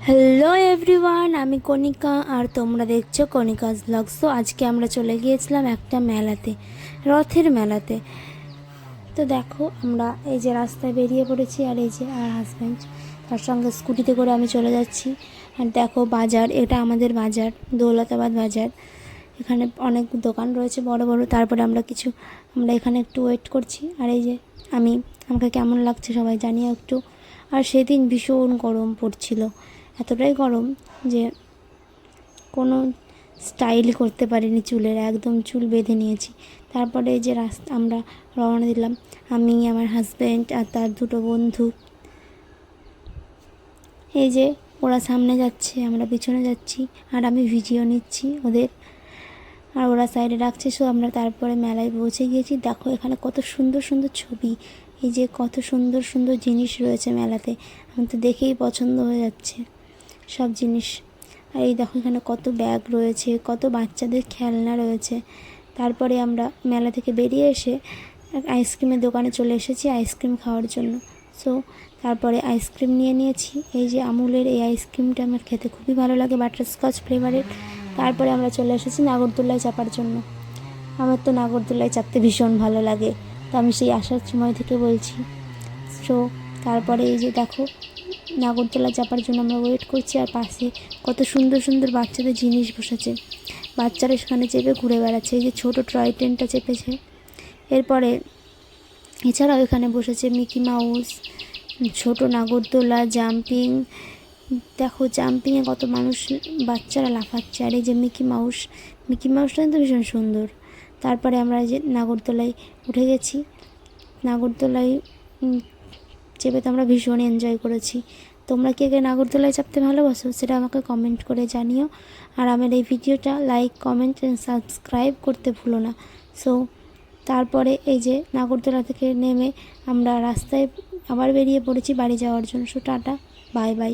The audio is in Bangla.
হ্যালো এভরিওয়ান, আমি কণিকা আর তোমরা দেখছো কণিকাস ব্লগস। তো আজকে আমরা চলে গিয়েছিলাম একটা মেলাতে, রথের মেলাতে। তো দেখো আমরা এই যে রাস্তায় বেরিয়ে পড়েছি, আর এই যে আর হাজব্যান্ড তার সঙ্গে স্কুটিতে করে আমি চলে যাচ্ছি। আর দেখো বাজার, এটা আমাদের বাজার, দৌলতাবাদ বাজার। এখানে অনেক দোকান রয়েছে বড় বড়। তারপরে আমরা এখানে একটু ওয়েট করছি। আর এই যে আমাকে কেমন লাগছে সবাই জানিও একটু। আর সেদিন ভীষণ গরম পড়ছিল, এতটাই গরম যে কোনো স্টাইল করতে পারিনি চুলের, একদম চুল বেঁধে নিয়েছি। তারপরে এই যে আমরা রওনা দিলাম, আমি, আমার হাজব্যান্ড আর তার দুটো বন্ধু। এই যে ওরা সামনে যাচ্ছে, আমরা পিছনে যাচ্ছি, আর আমি ভিডিও নিচ্ছি ওদের, আর ওরা সাইডে রাখছে। সো আমরা তারপরে মেলায় পৌঁছে গিয়েছি। দেখো এখানে কত সুন্দর সুন্দর ছবি, এই যে কত সুন্দর সুন্দর জিনিস রয়েছে মেলাতে। আমি তো দেখেই পছন্দ হয়ে যাচ্ছে সব জিনিস। আর এই দেখো এখানে কত ব্যাগ রয়েছে, কত বাচ্চাদের খেলনা রয়েছে। তারপরে আমরা মেলা থেকে বেরিয়ে এসে আইসক্রিমের দোকানে চলে এসেছি আইসক্রিম খাওয়ার জন্য। সো তারপরে আইসক্রিম নিয়েছি। এই যে আমুলের এই আইসক্রিমটা আমার খেতে খুবই ভালো লাগে, বাটারস্কচ ফ্লেভারের। তারপরে আমরা চলে এসেছি নাগরদোলায় চাপার জন্য। আমার তো নাগরদোলায় চাপতে ভীষণ ভালো লাগে, তো আমি সেই আসার সময় থেকে বলছি। সো তারপরে এই যে দেখো নাগরদোলা চাপার জন্য আমরা ওয়েট করছি, আর পাশে কত সুন্দর সুন্দর বাচ্চাদের জিনিস বসেছে, বাচ্চারা সেখানে চেপে ঘুরে বেড়াচ্ছে। এই যে ছোটো টয় ট্রেনটা চেপেছে। এরপরে এছাড়াও এখানে বসেছে মিকি মাউস, ছোট নাগরদোলা, জাম্পিং। দেখো জাম্পিংয়ে কত মানুষ, বাচ্চারা লাফাচ্ছে। আর এই যে মিকি মাউসটা কিন্তু ভীষণ সুন্দর। তারপরে আমরা যে নাগরদোলায় উঠে গেছি, নাগরদোলায় চেপে তো আমরা ভীষণ এনজয় করেছি। তোমরা কে কে নাগরদোলায় চাপতে ভালোবাসো সেটা আমাকে কমেন্ট করে জানিও। আর আমার এই ভিডিওটা লাইক, কমেন্ট অ্যান্ড সাবস্ক্রাইব করতে ভুলো না। সো তারপরে এই যে নাগরদোলা থেকে নেমে আমরা রাস্তায় আবার বেরিয়ে পড়েছি বাড়ি যাওয়ার জন্য। So tata, bye bye.